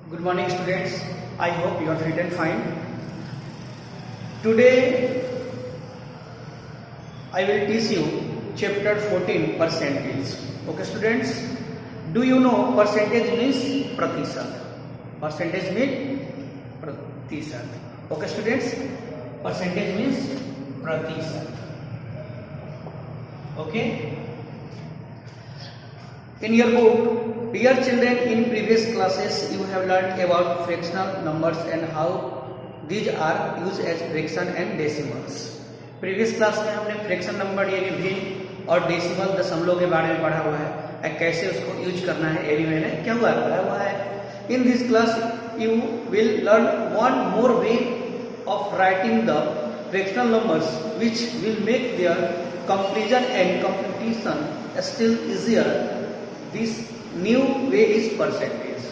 Good morning students. I hope you are fit and fine. Today I will teach you chapter 14 percentage. Okay students, do you know percentage means प्रतिशत? Percentage means प्रतिशत. Okay students, percentage means प्रतिशत. Okay. In your book, dear children, in previous classes you have learned about fractional numbers and how these are used as fraction and decimals. Previous class में हमने fraction number यानी भिन्न और decimal दशमलव के बारे में पढ़ा हुआ है, कैसे उसको यूज करना है ये भी मैंने क्या हुआ पढ़ा हुआ है. In this class you will learn one more way of writing the fractional numbers which will make their comparison and computation still easier. This new way is percentage.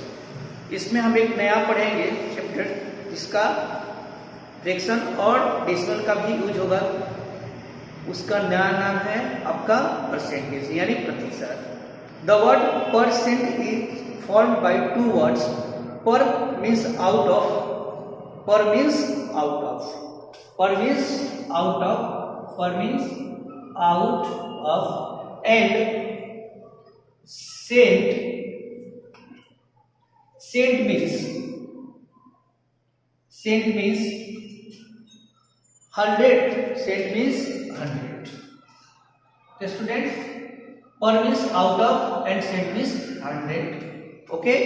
इसमें हम एक नया पढ़ेंगे चैप्टर जिसका फ्रैक्शन और डेसिमल का भी use होगा. उसका नया नाम है आपका परसेंटेज यानी प्रतिशत. The word percent is formed by two words. पर मीन्स आउट ऑफ, पर मीन्स आउट ऑफ, पर मीन्स आउट ऑफ, पर means out of and cent means 100. Cent means 100. Okay students, per means out of and cent means 100. Okay,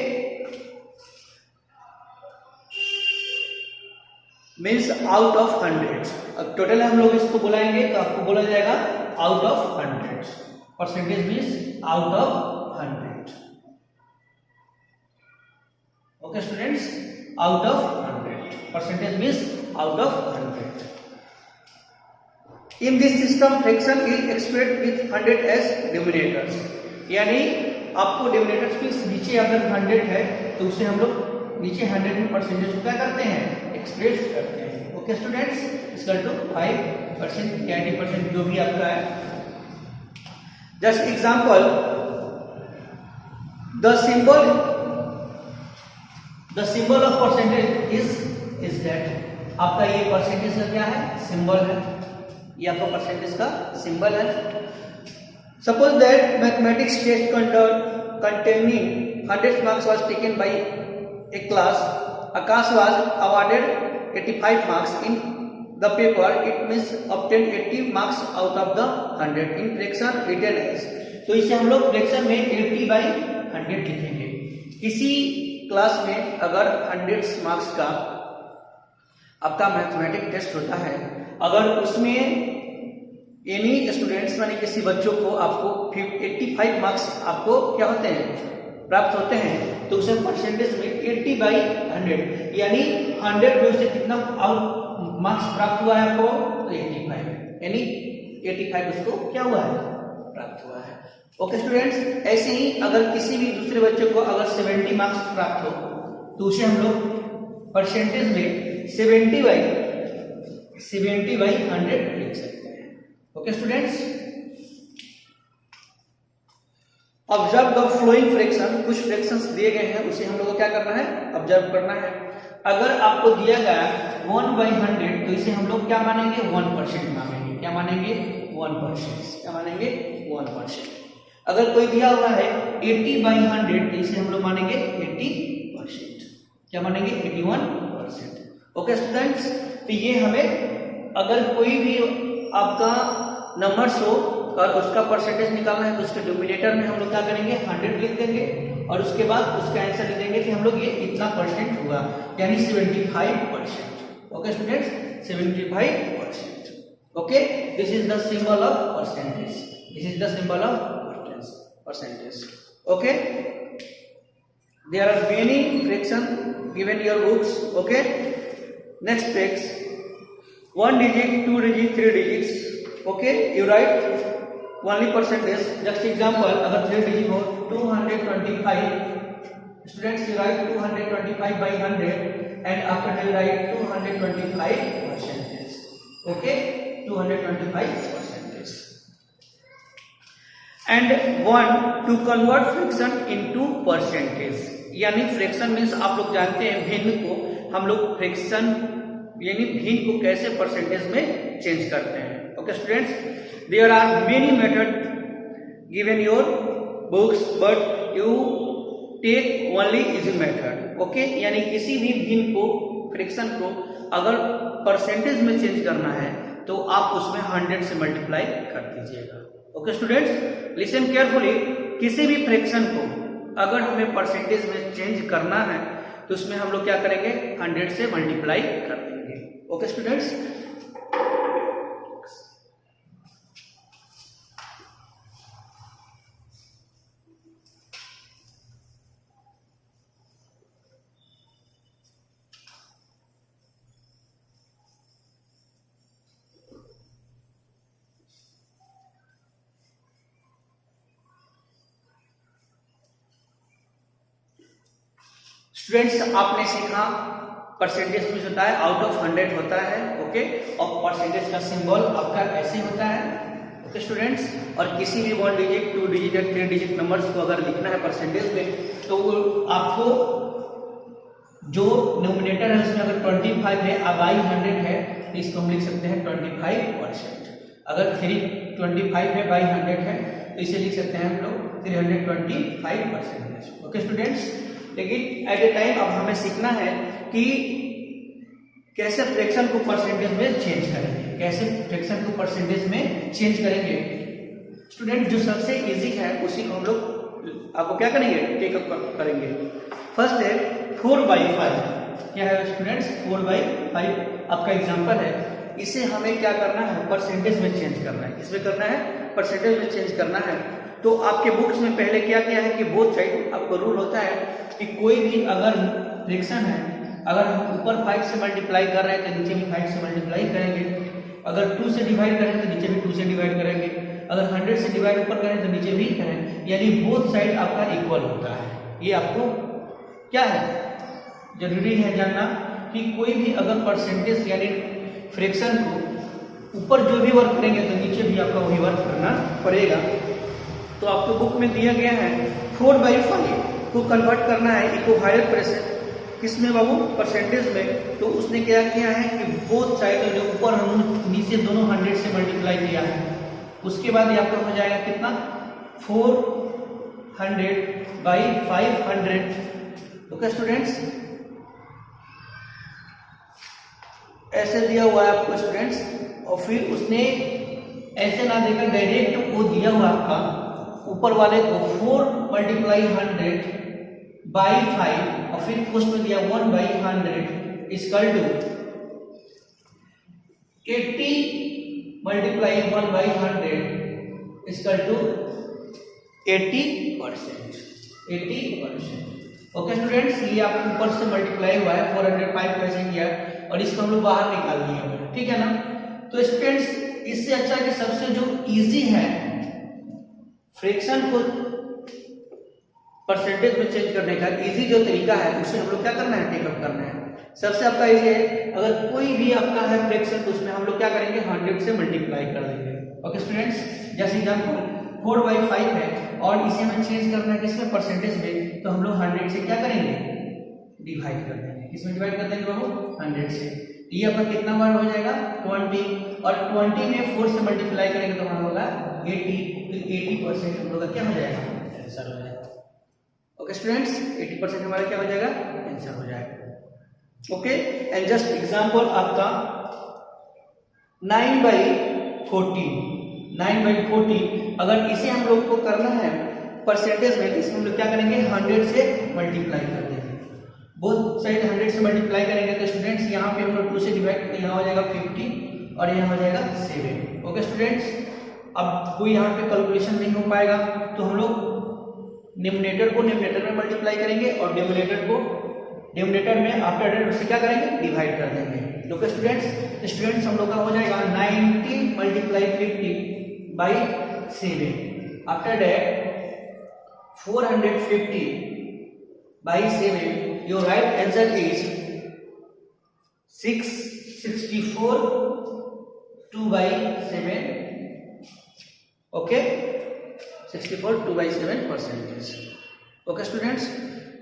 means out of 100. अब total हम लोग इसको बुलाएंगे तो आपको बोला जाएगा out of 100. Percentage means out of 100. Okay students, out of 100. Percentage means out of 100. In this system fraction is expressed with 100 as denominators. यानी आपको डिनोमिनेटर्स के नीचे अगर 100 है तो उसे हम लोग नीचे 100 में परसेंटेज को क्या करते हैं, एक्सप्रेस करते हैं. ओके स्टूडेंट्स, इक्वल टू 5% या 80% जो भी आपका है. Just example, the symbol of percentage is that. आपका ये परसेंटेज का क्या है, सिंबल है. ये आपका परसेंटेज का सिंबल है. Suppose that mathematics test containing 100 marks was taken by a class. Akash was awarded 85 marks in the paper. It means obtained 80 marks out of the 100 in fraction written as. तो इसे हम लोग fraction में 80/100 लिखेंगे. किसी class में अगर 100 marks का आपका मैथमेटिक्स टेस्ट होता है, अगर उसमें एनी स्टूडेंट्स माने किसी बच्चों को आपको 85 मार्क्स आपको क्या होते हैं, प्राप्त होते हैं, तो उसे परसेंटेज में 80/100 यानी 100 में से कितना मार्क्स प्राप्त हुआ है आपको, तो 85 यानी 85 उसको क्या हुआ है, प्राप्त हुआ है. ओके स्टूडेंट्स, ऐसे ही अगर किसी भी दूसरे बच्चे को अगर 70 मार्क्स प्राप्त हो तो उसे हम लोग परसेंटेज में 70/100 लिख सकते हैं. Okay students, observe the flowing fraction. कुछ फ्रैक्शंस दिए गए हैं, उसे हम लोग को क्या करना है, ऑब्जर्व करना है. अगर आपको दिया गया 1/100 तो इसे हम लोग क्या मानेंगे, 1% मानेंगे. क्या मानेंगे, 1%. क्या मानेंगे, 1%. अगर कोई दिया हुआ है 80/100 तो इसे हम लोग मानेंगे 80%. क्या मानेंगे, 81%. ओके स्टूडेंट्स, तो ये हमें अगर कोई भी आपका नंबर्स हो और उसका परसेंटेज निकालना है तो उसके डिनोमिनेटर में हम लोग क्या करेंगे, 100 लिख देंगे और उसके बाद उसका आंसर लिख देंगे कि हम लोग ये इतना परसेंट हुआ, यानी 75%. Okay students, 75%. Okay, this is the symbol of percentage. This is the symbol of percentage. Okay, there are many fraction given your books. Okay, next takes 1 digit, 2 digit, 3 digits. Okay, you write only percentage. Just example, अगर 3 digit हो 225. Students, you write 225/100 and after that you write 225%. Okay, 225%. And 1 to convert fraction into percentage. यानी fraction means आप लोग जानते हैं भिन्न को हम लोग फ्रैक्शन यानी भिन्न को कैसे परसेंटेज में चेंज करते हैं। Okay students, there are many method given your books but you take only easy method. Okay, यानी किसी भी भिन्न को फ्रैक्शन को अगर परसेंटेज में चेंज करना है तो आप उसमें 100 से मल्टीप्लाई कर दीजिएगा। ओके स्टूडेंट्स, लिसन केयरफुली, किसी भी फ्रैक्शन को अगर हमें परसेंटेज में चेंज करना है तो उसमें हम लोग क्या करेंगे, 100 से मल्टीप्लाई कर देंगे। ओके स्टूडेंट्स, स्टूडेंट्स आपने सीखा परसेंटेज में होता है आउट ऑफ 100 होता है। ओके, और परसेंटेज का सिंबल आपका ऐसे होता है। ओके स्टूडेंट्स, और किसी भी 1 डिजिट 2 डिजिट या 3 डिजिट नंबर्स को अगर लिखना है परसेंटेज में तो आपको जो न्यूमरेटर है उसमें अगर 25 है अब बाई 100 है तो इसको हम लिख सकते हैं 25%। अगर 325 है बाई 100 है तो इसे लिख सकते हैं हम लोग 325%। ओके स्टूडेंट्स, लेकिन एट ए टाइम अब हमें सीखना है कि कैसे फ्रैक्शन को परसेंटेज में चेंज करेंगे, कैसे फ्रैक्शन को परसेंटेज में चेंज करेंगे। स्टूडेंट जो सबसे इजी है उसी को हम लोग आपको क्या करेंगे, टेकअप करेंगे। फर्स्ट है 4/5। क्या है स्टूडेंट्स, 4/5 आपका एग्जांपल है। इसे हमें क्या करना है, परसेंटेज में चेंज करना है। इसमें करना है परसेंटेज में चेंज करना है। तो आपके बुक्स में पहले क्या किया है कि बोथ साइड आपको रूल होता है कि कोई भी अगर फ्रैक्शन है, अगर हम ऊपर 5 से मल्टीप्लाई कर रहे हैं तो नीचे भी 5 से मल्टीप्लाई करेंगे। अगर 2 से डिवाइड करेंगे तो नीचे भी 2 से डिवाइड करेंगे। अगर 100 से डिवाइड ऊपर करें तो नीचे भी करें, यानी बोथ साइड आपका इक्वल होता है। ये आपको क्या है, जरूरी है जानना कि कोई भी अगर परसेंटेज यानी फ्रैक्शन को ऊपर जो भी वर्क करेंगे तो नीचे भी आपका वही वर्क करना पड़ेगा। तो आपको बुक में दिया गया है 4/5 को कन्वर्ट करना है इक्विवेलेंट प्रेशर किसमें बाबू, परसेंटेज में। तो उसने क्या किया है कि बोथ साइड जो ऊपर हम नीचे दोनों 100 से मल्टीप्लाई किया है। उसके बाद ये आपका हो जाएगा कितना, 400/500। ओके स्टूडेंट्स, ऐसे दिया हुआ है आपको स्टूडेंट्स, और फिर उसने ऐसे ना देकर डायरेक्ट वो दिया हुआ आपका ऊपर वाले को 4×100/5 और फिर पोस्ट में दिया 1/100 equal to 80×1/100 equal to 80%। Okay students, ये आपको ऊपर से मल्टीप्लाई हुआ है 405 कैसे किया और इसको हम लोग बाहर निकाल दिए, ठीक है ना। तो स्टूडेंट्स इससे अच्छा कि सबसे जो इजी है फ्रैक्शन को परसेंटेज में चेंज करने का इजी जो तरीका है उसे हम लोग क्या करना है, टेकअप करना है। सबसे आपका इजी है, अगर कोई भी आपका है फ्रैक्शन तो उसमें हम लोग क्या करेंगे, 100 से मल्टीप्लाई कर देंगे। ओके स्टूडेंट्स, जैसे एग्जांपल 4/5 है और इसे हमें चेंज करना है किसमें, परसेंटेज में। तो हम लोग 100 से क्या करेंगे, डिवाइड कर देंगे। किसमें डिवाइड कर देंगे बाबू, 100 से। ये आपका कितना बार हो जाएगा, 20, और 20 में 4 से मल्टीप्लाई करेंगे तो हमारा होगा 80। तो 80% हम लोग का क्या हो जाएगा, आंसर हो जाएगा। ओके स्टूडेंट्स, 80% हमारा क्या हो जाएगा, आंसर हो जाएगा। ओके, एंड जस्ट एग्जांपल आपका 9/40 अगर इसे हम लोग को करना है परसेंटेज में, तो इसे हम लोग क्या करेंगे, 100 से मल्टीप्लाई कर देंगे। बोथ साइड 100 से मल्टीप्लाई करेंगे तो स्टूडेंट्स यहाँ पे हम लोग 2 से डिवाइड करते हैं, यहाँ हो जाएगा 50 और यहाँ हो जाएगा 7। ओके स्टूडेंट्स, अब कोई यहाँ पे कैलकुलेशन नहीं हो पाएगा तो हम लोग न्यूमरेटर को न्यूमरेटर में मल्टीप्लाई करेंगे और डिनोमिनेटर को डिनोमिनेटर में आफ्टर डेट उससे क्या करेंगे, डिवाइड कर देंगे। तो स्टूडेंट्स हम लोग का हो जाएगा 90 × 50/7। After that 450/7। Your right answer is 664 2/7। Okay, 64 2/7%। Okay students,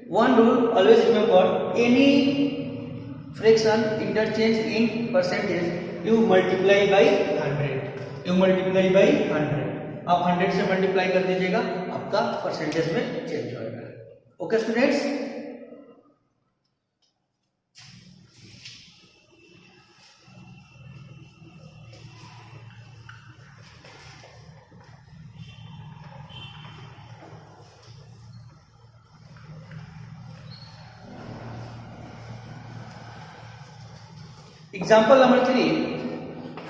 one rule always remember, any fraction interchange in percentage you multiply by 100, you multiply by 100, आप 100 से मल्टीप्लाई कर दीजिएगा, आपका परसेंटेज में चेंज होगा। Okay students, example number 3,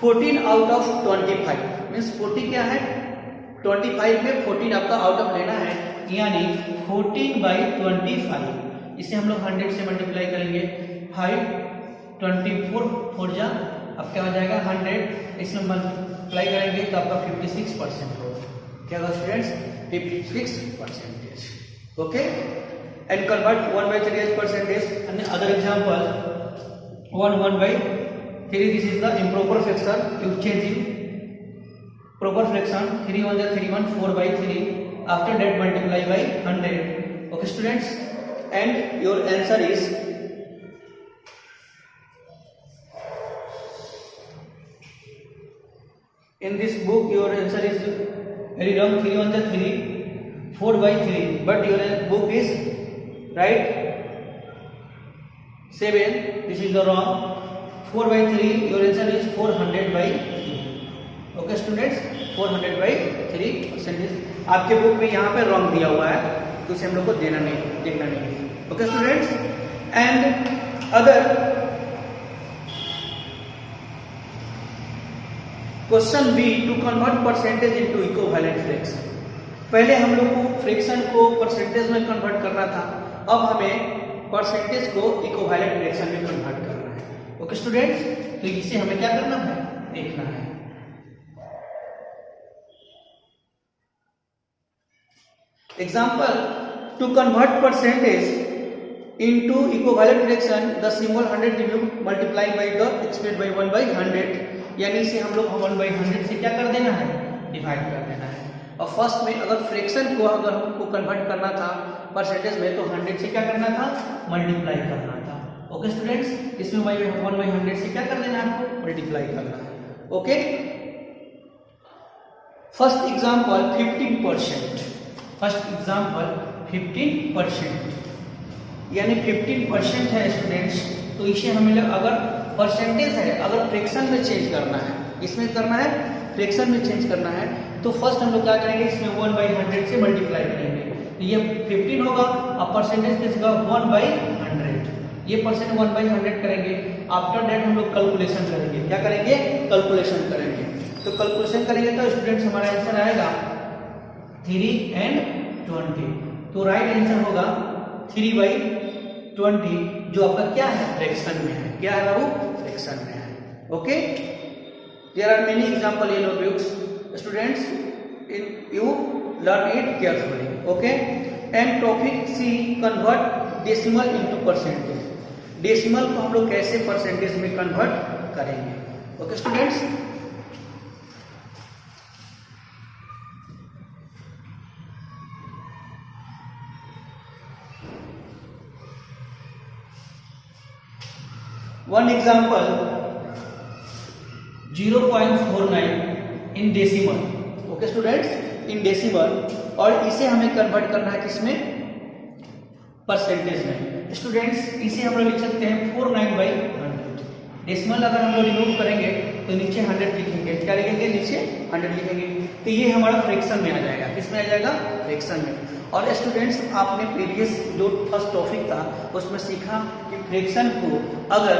14 out of 25 means 40 क्या है, 25 में 14 आपका आउट ऑफ लेना है, यानी 14 बाई 25, इसे हम लोग 100 से मल्टीप्लाई करेंगे, 5 24 4 जा अब क्या हो जाएगा 100, इसमें मल्टीप्लाई करेंगे तो आपका 56% होगा, क्या होगा students 56%। Okay, and convert 1/3 as percentage, and other example 1/3, this is the improper fraction, you change it proper fraction, 3 1 जा 3 1 4/3, after that multiply by 100। okay students, and your answer is in this book, your answer is very wrong, 3 1 जा 3 4/3, but your book is right 7, this is the wrong, 4/3, your answer is 400/3। Okay students, 400/3%, आपके book में यहाँ पे wrong दिया हुआ है, तो इसे हम लोग को देखना नहीं। Okay students, and other question B, to convert percentage into equivalent fraction. पहले हम लोग को फ्रैक्शन को परसेंटेज में कन्वर्ट करना था, अब हमें परसेंटेज को इक्विवेलेंट फ्रैक्शन में कन्वर्ट करना है। ओके स्टूडेंट्स, तो इसे हमें क्या करना है, देखना है। Example, to convert percentage into equivalent fraction, the symbol 100 review multiply by the express by 1/100, यानी इसे हम लोग 1/100 से क्या कर देना है, डिवाइड कर देना है। और फर्स्ट में अगर फ्रैक्शन को अगर हमको कन्वर्ट करना था परसेंटेज में, तो 100 से क्या करना था, मल्टीप्लाई करना था। ओके स्टूडेंट्स, इसमें 1/100 से क्या कर देना है, आपको मल्टीप्लाई करना है। Okay, first example 15%, first example 15%, यानी 15% है स्टूडेंट्स, तो इसे हमें अगर परसेंटेज है, अगर फ्रैक्शन में चेंज करना है, इसमें करना है फ्रैक्शन में चेंज करना है, तो फर्स्ट हम लोग क्या करेंगे, इसमें 1/100 से मल्टीप्लाई करेंगे, तो ये 15 होगा, अब परसेंटेज किसका 1/100, ये परसेंट 1/100 करेंगे। आफ्टर दैट हम लोग कैलकुलेशन करेंगे, क्या करेंगे, कैलकुलेशन करेंगे। तो कैलकुलेशन करेंगे तो स्टूडेंट्स हमारा आंसर आएगा 3 and 20, तो राइट आंसर होगा 3/20, जो आपका क्या है, फ्रैक्शन में है, क्या है बाबू, फ्रैक्शन में है। Okay, there are many example in your books students, you learn it carefully। okay, and topic C, convert decimal into percentage। Decimal को हम लोग कैसे परसेंटेज में कन्वर्ट करेंगे। Okay students, one example 0.49 in decimal. Okay students, in decimal, और इसे हमें convert करना है किसमें, परसेंटेज में। स्टूडेंट्स, इसे हम लोग लिख सकते हैं 49/100। डेसिमल अगर हम लोग रिमूव करेंगे तो नीचे 100 लिखेंगे, क्या लिखेंगे, नीचे 100 लिखेंगे, तो ये हमारा फ्रैक्शन में आ जाएगा, किसमें आ जाएगा, फ्रैक्शन में। और स्टूडेंट्स, आपने प्रीवियस जो फर्स्ट टॉपिक था उसमें सीखा कि फ्रैक्शन को अगर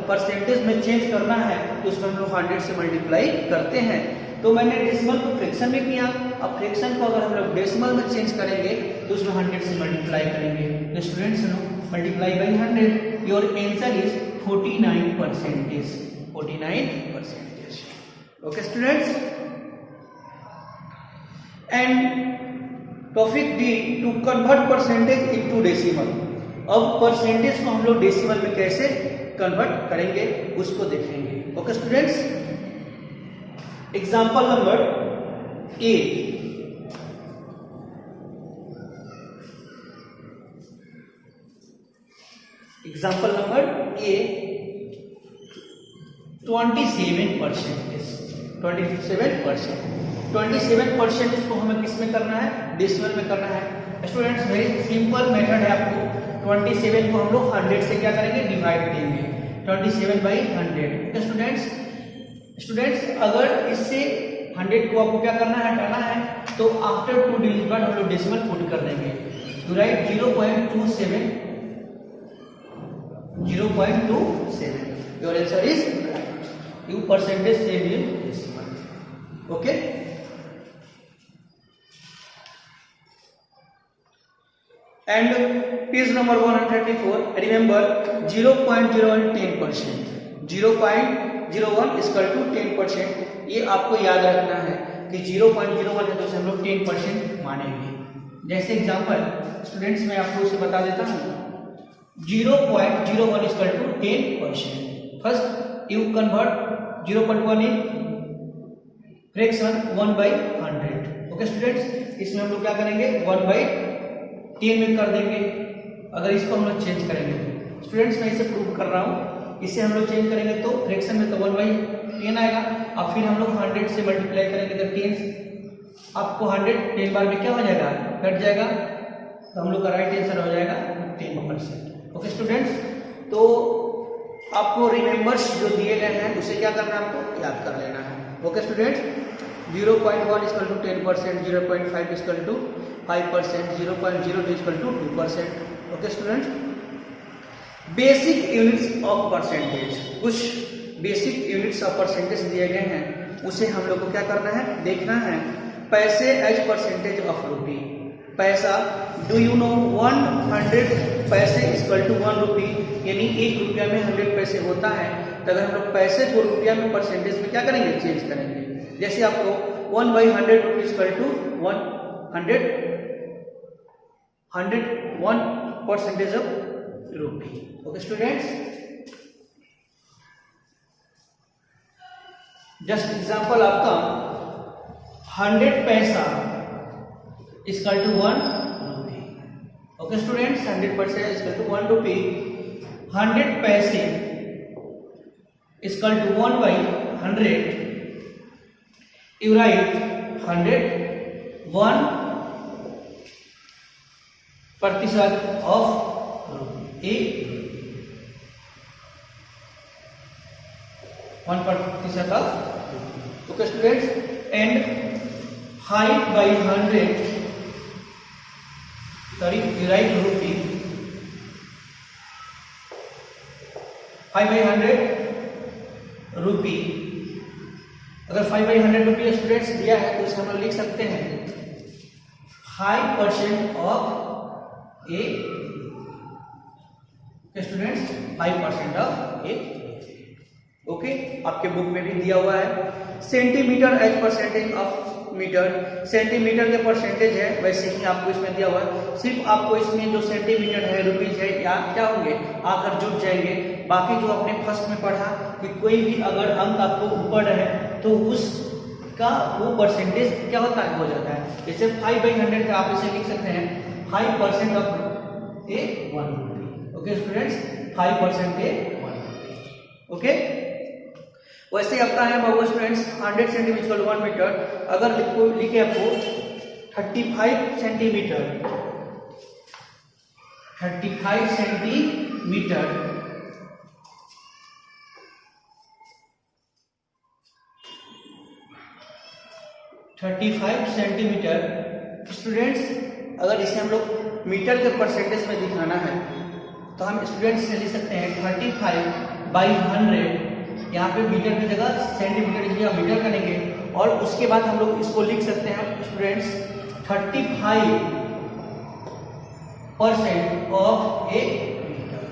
परसेंटेज में चेंज करना है तो उसमें हम लोग 100 से मल्टीप्लाई करते हैं। तो मैंने डेसिमल को फ्रैक्शन में किया, अब फ्रैक्शन को अगर हम लोग डेसिमल में चेंज करेंगे तो उसमें 100 से मल्टीप्लाई करेंगे। तो students, multiply by 100, your answer is 49%। Okay students, and topic D, to convert percentage into decimal. अब परसेंटेज को हम लोग डेसिमल में कैसे कन्वर्ट करेंगे उसको देखेंगे। Okay students, example number A, example number A 27%। 27% इसको हमें किस में करना है, डेसिमल में करना है। स्टूडेंट्स वेरी सिंपल मेथड है, आपको 27 को हम लोग 100 से क्या करेंगे, डिवाइड देंगे, 27/100। ओके स्टूडेंट्स अगर इससे 100 को आपको क्या करना है, हटाना है, तो आफ्टर 2 डिजिट बाद हम लोग डेसिमल पुट कर देंगे। To write 0.27, your answer is right. You percentage save in decimal. Okay and page number 134, remember 0.01 10%, 0.01 equal to 10%। ये आपको याद रखना है कि 0.01 है तो उसे हम लोग 10% मानेंगे। जैसे एग्जांपल स्टूडेंट्स मैं आपको इसे बता देता हूँ, 0.01 equal to 10%। First you convert 0.1 in fraction 1/100। Okay students इसमें हम लोग क्या करेंगे, 1/10 में कर देंगे। अगर इसको हम लोग चेंज करेंगे स्टूडेंट्स, मैं इसे प्रूव कर रहा हूँ, इसे हम लोग चेंज करेंगे तो फ्रैक्शन में तो 1/10 आएगा। अब फिर हम लोग 100 से मल्टीप्लाई करेंगे तो 10, आपको 100 10 बार में क्या हो जाएगा, कट जाएगा, तो हम लोग का राइट आंसर हो जाएगा 10%। ओके स्टूडेंट्स, तो आपको रिमेंबर्स जो दिए गए हैं उसे क्या करना है, आपको याद कर लेना है। Okay students 0.1 equal to 10%, 0.5 equal to 5%, 0.02 equal to 2%। Okay students basic units of percentage, कुछ बेसिक यूनिट्स ऑफ परसेंटेज दिए गए हैं, उसे हम लोग को क्या करना है, देखना है। पैसे एज परसेंटेज ऑफ रुपी, पैसा, do you no 100 paise equal to 1 रुपी, यानी 1 रुपया में 100 पैसे होता है। तो अगर हम लोग पैसे को रुपया में परसेंटेज में क्या करेंगे, चेंज करेंगे। जैसे आपको 1/100 rupee equal to 101% of rupee. Okay students just example आपका 100 paisa equal to 1 rupee. Okay students 100 paisa equal to 1 rupee, 100 paise equal to 1/100, you write 1% of a 1% of। okay students and 5/100, sorry you write rupee, 5/100 रुपी। अगर 5/100 रुपये students दिया है तो इसे हम लोग लिख सकते हैं 5% of A students, 5% of A. Okay आपके बुक में भी दिया हुआ है। Centimetre as percentage of metre, centimetre के परसेंटेज है, वैसे ही आपको इसमें दिया हुआ है। सिर्फ आपको इसमें जो सेंटीमीटर है, रुपीज है, या क्या होंगे, आकर जुट जाएंगे। बाकी जो आपने फर्स्ट में पढ़ा कि कोई भी अगर अंक आपको ऊपर है तो उसका वो परसेंटेज क्या होता है, हो जाता है। जैसे 5/100 का आप इसे लिख सकते हैं 5% of A 1 rupee. Okay students 5% A 1 rupee. Okay वैसे ही आपका है बाबू स्टूडेंट्स 100 सेंटीमीटर 1 मीटर। अगर लिखे आपको 35 सेंटीमीटर 35 सेंटीमीटर स्टूडेंट्स, अगर इसे हम लोग मीटर के परसेंटेज में दिखाना है तो हम स्टूडेंट्स से लिख सकते हैं 35/100, यहाँ पे मीटर की जगह सेंटीमीटर की जगह मीटर करेंगे, और उसके बाद हम लोग इसको लिख सकते हैं students 35% of a metre.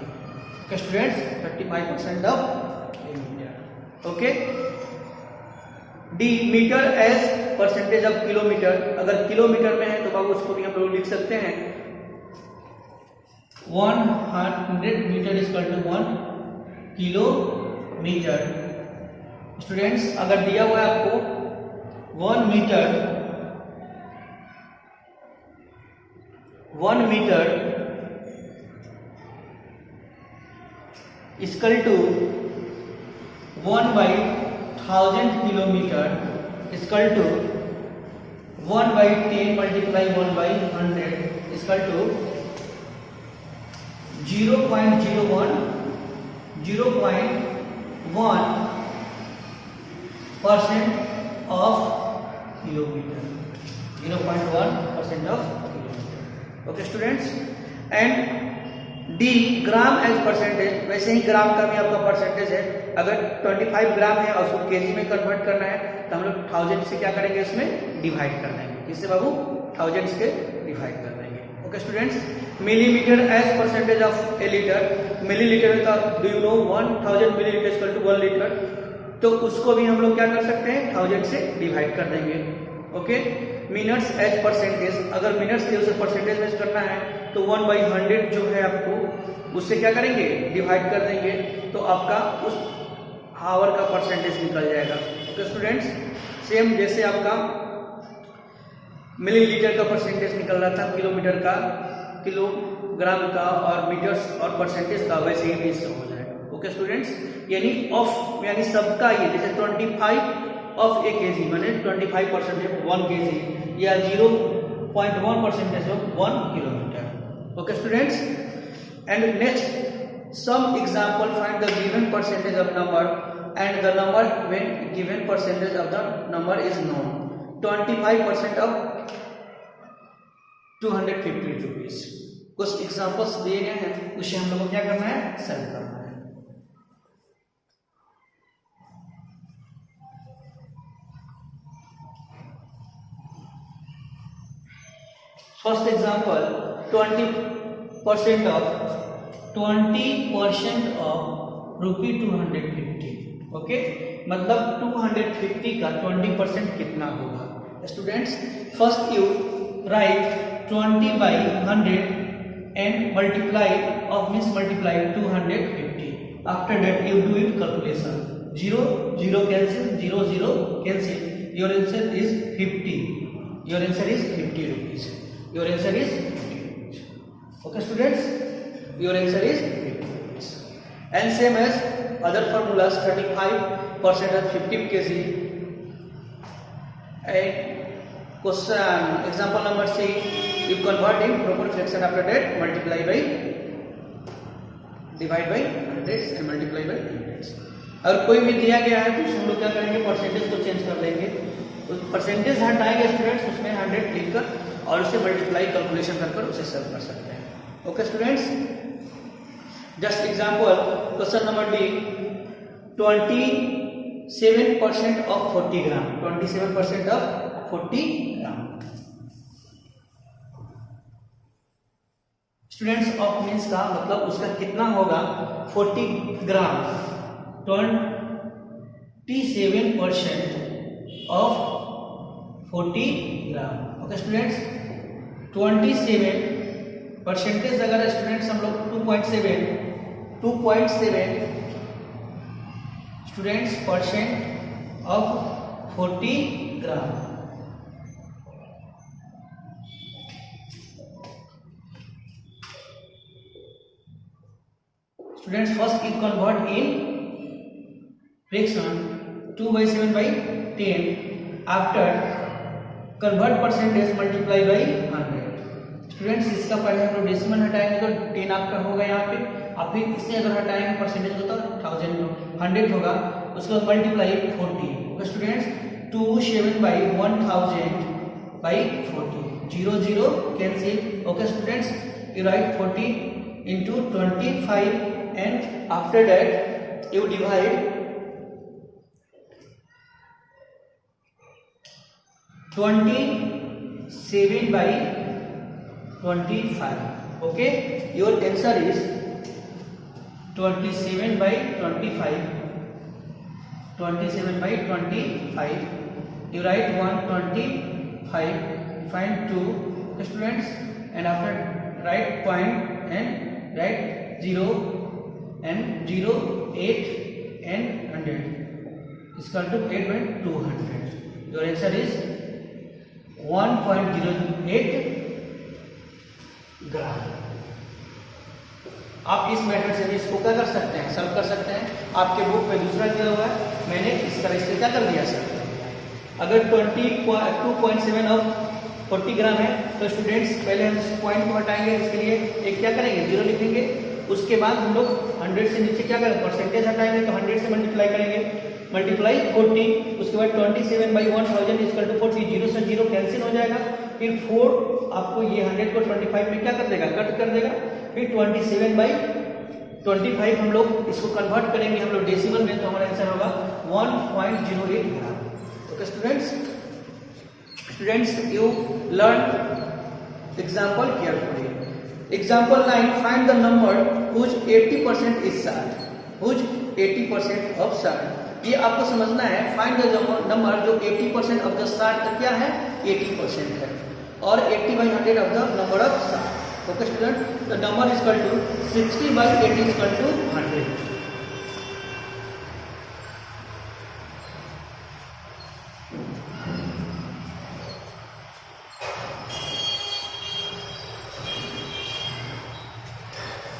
Students 35% of a metre. Okay the metre as percentage of kilometre, अगर किलोमीटर में है तो बाबू उसको भी हम लोग लिख सकते हैं 100 metre equal to 1 kilometre. Students अगर दिया हुआ है आपको 1 metre equal to 1/1000 kilometre equal to 1/10 multiply 1/100 equal to 0.01% of kilometre, 0.1% of kilometre. Okay students, and the gram as percentage, वैसे ही ग्राम का भी आपका परसेंटेज है। अगर 25 ग्राम है और उसको केजी में कन्वर्ट करना है तो हम लोग 1000 से क्या करेंगे, इसमें डिवाइड कर देंगे। किससे बाबू? 1000 से डिवाइड कर देंगे। Okay students, millimetre as percentage of a litre, millilitre का do you know 1000 millilitre equal to 1 litre, तो उसको भी हम लोग क्या कर सकते हैं, 1000 से डिवाइड कर देंगे। ओके, मिनट्स एज परसेंटेज, अगर मिनट्स के उसे परसेंटेज में करना है तो 1/100 जो है आपको उससे क्या करेंगे, डिवाइड कर देंगे, तो आपका उस आवर का परसेंटेज निकल जाएगा। ओके स्टूडेंट्स, सेम जैसे आपका मिलीलीटर का परसेंटेज निकल रहा था, किलोमीटर का, किलोग्राम का और मीटर्स और परसेंटेज का, वैसे ही भी इसका हो जाएगा। ओके स्टूडेंट्स, यानी ऑफ यानी सबका ये जैसे 25 ऑफ ए केजी माने 25% ऑफ 1 केजी या 0.1% of 1 kilometre. Okay students, and next some example, find the given percentage of number and the number when given percentage of the number is known. 25% of 250 rupees. कुछ examples दिए गए हैं, उसे हम लोग को क्या करना है, सॉल्व करना है। First example, 20% of rupee 250। Okay, मतलब 250 का 20% कितना होगा students? First you right 20/100 and multiply of means multiply 250. After that you do it calculation. 0 0 cancel, 0 0 cancel. Your answer is 50. Your answer is 50 rupees. Your answer is 50 rupees. Okay students, your answer is 50 rupees. And same as other formulas, 35% of 50 kg. And question example number C, you convert in proper fraction, after that multiply by, divide by hundreds and multiply by hundreds। अगर कोई भी दिया गया है तो हम लोग क्या करेंगे, परसेंटेज को चेंज कर देंगे, परसेंटेज हटाएंगे स्टूडेंट्स, उसमें 100 लिख कर और उसे मल्टीप्लाई कैलकुलेशन कर उसे सॉल्व कर सकते हैं। Okay students, just example question number D, 27% of 40 gram, 27% of 40 gram. Students, of means का मतलब उसका कितना होगा, 40 ग्राम, 27% of 40 gram. Okay students, 27 percentage अगर स्टूडेंट्स हम लोग 2.7 students percent of 40 gram. Students, first you convert in fraction 2/7/10. After convert percentage multiply by 100. Students, इसका पहले हम लोग डेसिमल हटाएंगे तो 10 आपका होगा यहाँ पे, और फिर इससे अगर हटाएंगे परसेंटेज को तो 100 होगा, उसके बाद multiply 40। Okay students, 27/1000/40, 0 0 cancel. Okay students, you write 40 into 25 and after that you divide 27/25. Okay, your answer is 27/25. 27/25. You write 125, find 2 students, and after write point and write 0 and 0 8 and 100 is equal to 8/200. Your answer is 1.08 gram. आप इस method से भी इसको क्या कर सकते हैं, solve कर सकते हैं। आपके बुक में दूसरा दिया हुआ है, मैंने इस तरह से क्या कर दिया सर। अगर 22.7 ऑफ 40 ग्राम है तो स्टूडेंट्स पहले हम इस पॉइंट को हटाएंगे, इसके लिए एक क्या करेंगे, 0 लिखेंगे। उसके बाद हम लोग 100 से नीचे क्या करें, परसेंटेज हटाएंगे, तो 100 से मल्टीप्लाई करेंगे, मल्टीप्लाई 40, उसके बाद 27/1000 इक्वल टू 40, 0 से 0 कैंसिल हो जाएगा, फिर 4 आपको ये 100 को 25 में क्या कर देगा, कट कर देगा, फिर 27/25 हम लोग इसको कन्वर्ट करेंगे हम लोग डेसिमल में, तो हमारा आंसर होगा 1.08 gram. Okay students you learn example carefully. Example 9, find the number whose 80% is salt, whose 80% of salt। ये आपको समझना है, find the number जो 80% of the salt का क्या है, 80% है, और 80/100 of the number of salt। Okay student, the number is equal to 60/80 is equal to 100।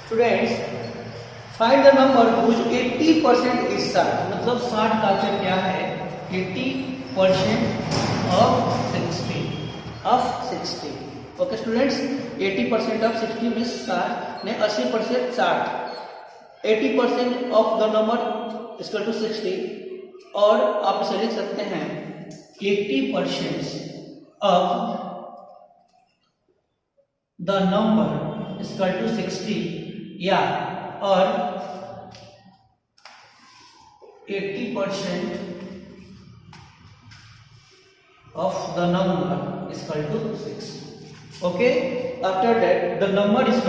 Students find the number whose 80% is salt, मतलब 60 का अक्षर क्या है, 80% of 60। Okay students, 80% of 60 means 60 ने 80% 60, 80% of the number equal to 60, और आप इसे लिख सकते हैं 80% of the number equal to 60, या और 80% of the number is equal to 6। Okay, after that the number is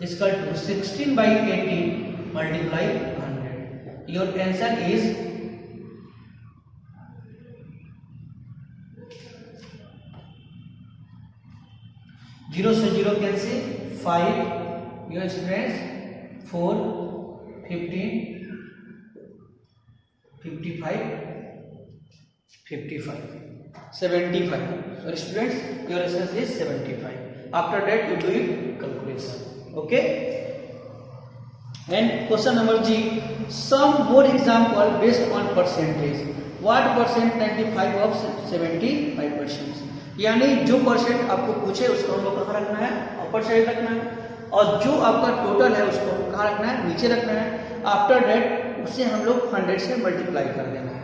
equal to 16/80 multiply 100। your answer is 0 से 0 cancel, 5 your students, 4 15 55 55 75। so students your answer is 75। after that you do it calculation। okay, and question number G, some more example based on percentage। what percent 95 of 75%, यानी जो percent आपको पूछे उसको हम लोग कहाँ रखना है, अपर साइड रखना है, और जो आपका टोटल है उसको कहाँ रखना है, नीचे रखना है। आफ्टर डेट उसे हम लोग 100 से मल्टीप्लाई कर देना है,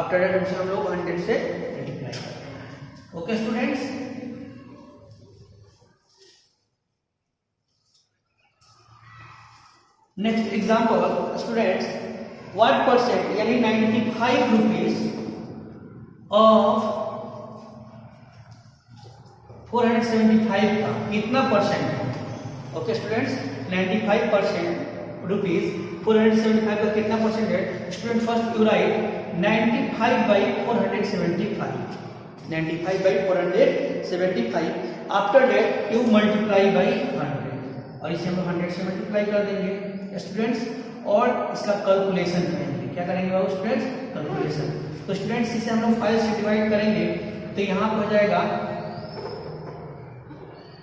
आफ्टर डेट उसे हम लोग 100 से मल्टीप्लाई कर देना है। Okay students, next example students, what percent, यानी 95 रुपीज ऑफ 475 का कितना परसेंट है। ओके स्टूडेंट्स, 95% रुपीज 475 का कितना परसेंट है। Student first you write 95/475, 95/475। After that you multiply by 100, और इसे हम 100 से मल्टीप्लाई कर देंगे स्टूडेंट्स, और इसका कैलकुलेशन करेंगे। क्या करेंगे बाबू स्टूडेंट्स, कैलकुलेशन। तो स्टूडेंट्स इसे हम लोग 5 से डिवाइड करेंगे, तो यहाँ पर हो जाएगा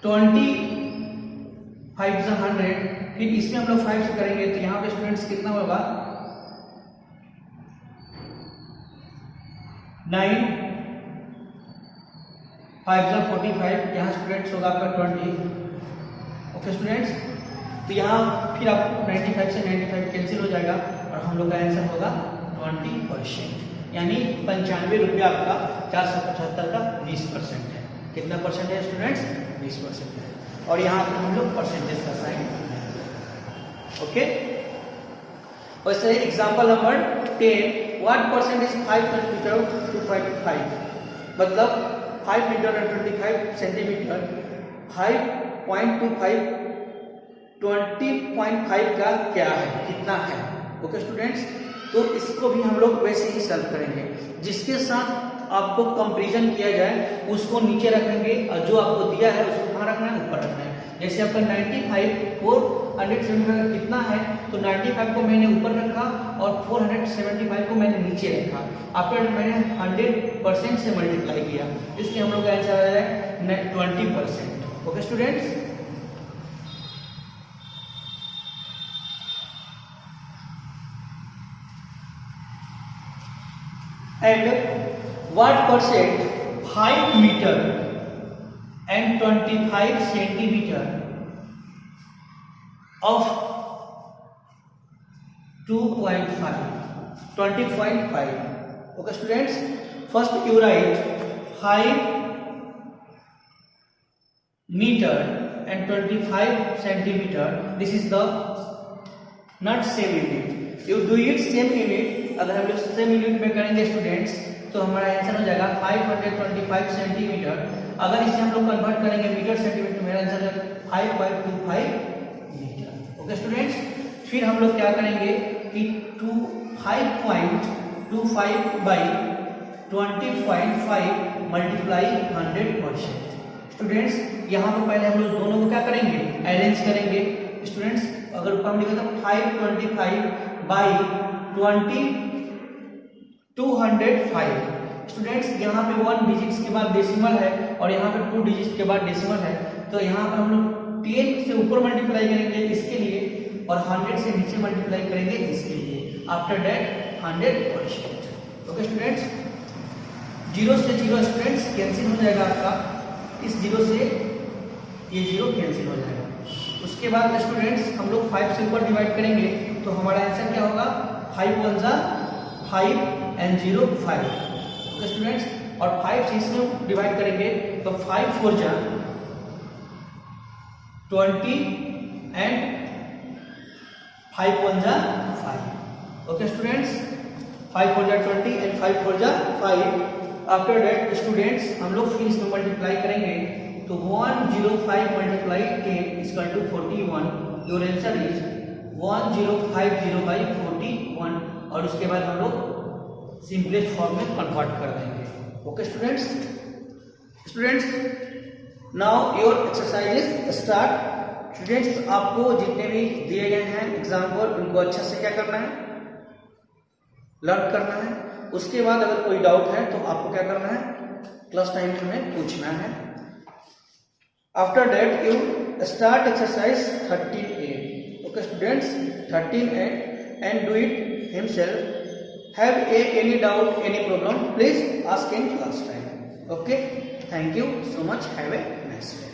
25/100, फिर इसमें हम लोग 5 से करेंगे, तो यहाँ पे स्टूडेंट्स कितना होगा 9 5/45, यहाँ स्टूडेंट्स होगा आपका 20। ओके स्टूडेंट्स, तो यहाँ फिर आपको 95 से 95 कैंसिल हो जाएगा, और हम लोग का आंसर होगा 20%, यानी 95 रुपया आपका 475 का 20% है। कितना परसेंट है स्टूडेंट्स, 20% है, और यहाँ पर हम लोग परसेंटेज का साइन। ओके, वैसे example number 10, what percent is 5 centimetre to 25, मतलब 5 मीटर और 25 सेंटीमीटर, 5.25 20.5 का क्या है, कितना है। ओके स्टूडेंट्स, तो इसको भी हम लोग वैसे ही सॉल्व करेंगे, जिसके साथ आपको कंपैरिजन किया जाए उसको नीचे रखेंगे, और जो आपको दिया है उसको कहाँ रखना है, ऊपर रखना है। जैसे आपका 95 475 कितना है, तो 95 को मैंने ऊपर रखा और 475 को मैंने नीचे रखा। आफ्टर मैंने 100% से मल्टीप्लाई किया, इसलिए हम लोग का आंसर आ जाए 20%। Okay students, and what percent 5 meter and 25 centimeter of 20.5. Okay students, first you write 5 meter and 25 centimeter. This is the not same unit. You do it same unit. अगर हम लोग सेम यूनिट में करेंगे students तो हमारा answer हो जाएगा 525 centimetre. अगर इसे हम लोग कन्वर्ट करेंगे मीटर सेंटीमीटर, मेरा आंसर है 5.25 मीटर. ओके स्टूडेंट्स, फिर हम लोग क्या करेंगे कि 5.25 बाई 20.5 मल्टीप्लाई 100%. स्टूडेंट्स यहाँ पर पहले हम लोग दोनों को क्या करेंगे, अरेंज करेंगे. स्टूडेंट्स अगर हम लिखा था 525 बाई 205. स्टूडेंट्स यहाँ पे 1 डिजिट्स के बाद डेसिमल है और यहाँ पे 2 डिजिट्स के बाद डेसिमल है, तो यहाँ पर हम लोग 10 से ऊपर मल्टीप्लाई करेंगे इसके लिए और 100 से नीचे मल्टीप्लाई करेंगे इसके लिए. After that 100%. ओके स्टूडेंट्स, 0 से 0 स्टूडेंट्स कैंसिल हो जाएगा आपका. इस 0 से ये 0 कैंसिल हो जाएगा. उसके बाद स्टूडेंट्स हम लोग 5 से ऊपर डिवाइड करेंगे तो हमारा आंसर क्या होगा, 5 1 जा 5 and 0 5. ओके स्टूडेंट्स, और 5 से इसमें डिवाइड करेंगे तो 5 4 जा 20 and 5 1 जा 5. ओके स्टूडेंट्स, 5 4 जा 20 and 5 4 जा 5. आफ्टर दैट स्टूडेंट्स हम लोग फिर इसमें मल्टीप्लाई करेंगे तो 105 multiply 10 equal to 41. Your answer is 1050/41 और उसके बाद हम लोग सिंपलेस्ट फॉर्म में कन्वर्ट कर देंगे. Okay students, now your exercises start. Students आपको जितने भी दिए गए हैं एग्जाम्पल उनको अच्छे से क्या करना है, लर्न करना है. उसके बाद अगर कोई डाउट है तो आपको क्या करना है, क्लास टाइम में पूछना है. After that you start exercise 13A. Okay students, 13A and do it himself. Have any doubt, any problem, please ask in class time. Okay, thank you so much. Have a nice day.